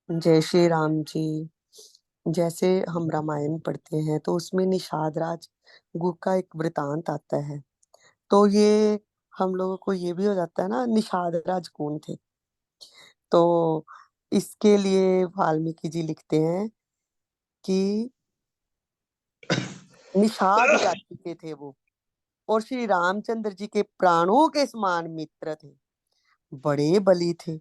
जय श्री राम जी। जैसे हम रामायण पढ़ते हैं तो उसमें निषाद राज गुह का एक वृतांत आता है। तो ये हम लोगों को ये भी हो जाता है ना, निषाद राज कौन थे। तो इसके लिए वाल्मीकि जी लिखते हैं कि निषाद जाति के थे वो, और श्री रामचंद्र जी के प्राणों के समान मित्र थे, बड़े बली थे।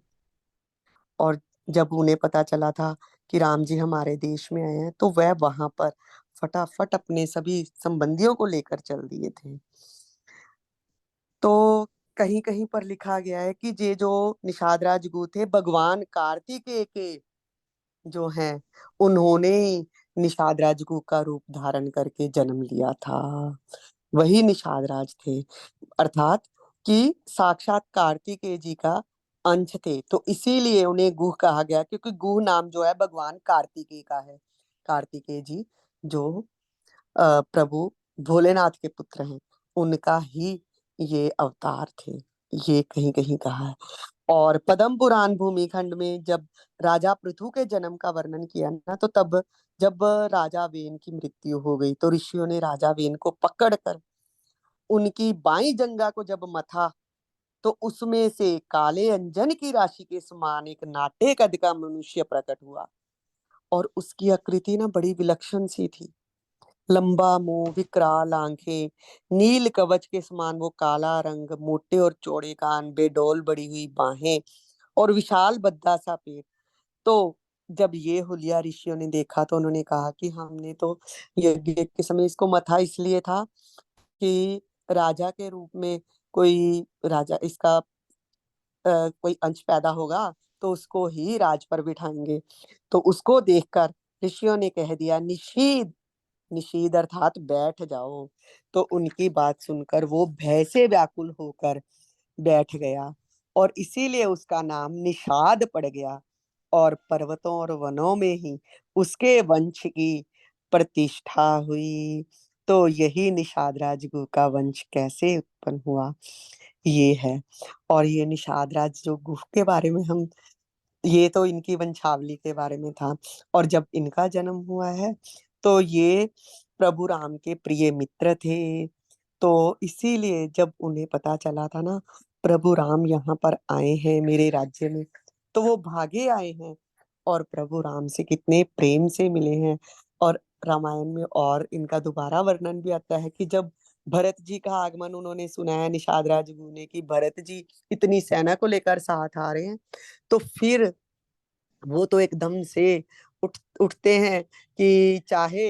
और जब उन्हें पता चला था कि राम जी हमारे देश में आए हैं, तो वह वहां पर फटाफट अपने सभी संबंधियों को लेकर चल दिए थे। तो कहीं कहीं पर लिखा गया है कि ये जो निषाद राजगुरु थे, भगवान कार्तिकेय के जो हैं, उन्होंने ही निषाद राजगुरु का रूप धारण करके जन्म लिया था। वही निषाद राज थे, अर्थात कि साक्षात कार्तिकेय जी का अंश थे। तो इसीलिए उन्हें गुह कहा गया, क्योंकि गुह नाम जो है भगवान कार्तिकेय का है। कार्तिकेय जी जो प्रभु भोलेनाथ के पुत्र हैं, उनका ही ये अवतार थे, ये कहीं कहीं कहा है। और पद्म पुराण भूमिखंड में जब राजा पृथु के जन्म का वर्णन किया ना, तो तब जब राजा वेन की मृत्यु हो गई, तो ऋषियों ने राजा वेन को पकड़कर उनकी बाई जंगा को जब मथा, तो उसमें से काले अंजन की राशि के समान एक नाटे कद का मनुष्य प्रकट हुआ। और उसकी आकृति ना बड़ी विलक्षण सी थी। लंबा मुंह, विकराल आंखें, नील कवच के समान वो काला रंग, मोटे और चौड़े कान, बेडौल बड़ी हुई बाहें और विशाल बद्दा सा पेट। तो जब ये हुलिया ऋषियों ने देखा, तो उन्होंने कहा कि हमने तो यज्ञ के समय इसको मथा इसलिए था कि राजा के रूप में कोई राजा इसका कोई अंश पैदा होगा, तो उसको ही राज पर बिठाएंगे। तो उसको देखकर ऋषियों ने कह दिया, निशीद। निशीद अर्थात बैठ जाओ। तो उनकी बात सुनकर वो भय से व्याकुल होकर बैठ गया, और इसीलिए उसका नाम निषाद पड़ गया। और पर्वतों और वनों में ही उसके वंश की प्रतिष्ठा हुई। तो यही निषाद राजगुरु का वंश कैसे उत्पन्न हुआ, ये है। और ये निषाद राज जो गुह के बारे में हम, ये तो इनकी वंशावली के बारे में था। और जब इनका जन्म हुआ है, तो ये प्रभु राम के प्रिय मित्र थे। तो इसीलिए जब उन्हें पता चला था ना, प्रभु राम यहाँ पर आए हैं मेरे राज्य में, तो वो भागे आए हैं और प्रभु राम से कितने प्रेम से मिले हैं। और रामायण में और इनका दोबारा वर्णन भी आता है कि जब भरत जी का आगमन उन्होंने सुनाया निषाद राजगुरु ने कि भरत जी इतनी सेना को लेकर साथ आ रहे हैं, तो फिर वो तो एकदम से उठते हैं कि चाहे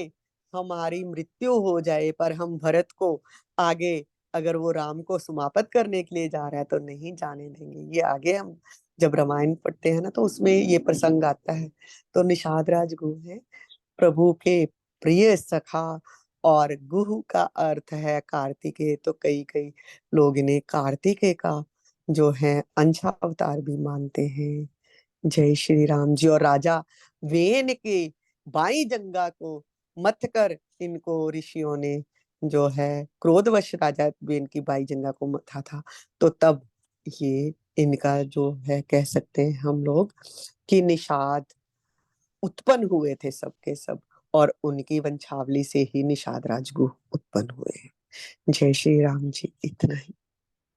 हमारी मृत्यु हो जाए, पर हम भरत को आगे, अगर वो राम को समाप्त करने के लिए जा रहा है तो नहीं जाने देंगे। ये आगे हम जब रामायण पढ़ते हैं ना, तो उसमें ये प्रसंग आता है। तो निषाद राजगुरु है प्रभु के प्रिय सखा। और गुह का अर्थ है कार्तिकेय। तो कई कई लोग इन्हें कार्तिकेय का जो है अंश अवतार भी मानते हैं। जय श्री राम जी। और राजा वेन के बाई जंगा को मथ कर इनको ऋषियों ने जो है क्रोधवश राजा वेन की बाई जंगा को मथा था। तो तब ये इनका जो है कह सकते हैं हम लोग कि निषाद उत्पन्न हुए थे सबके सब। और उनकी वंशावली से ही निषाद राजगुरु उत्पन्न हुए। जय श्री राम जी। इतना ही।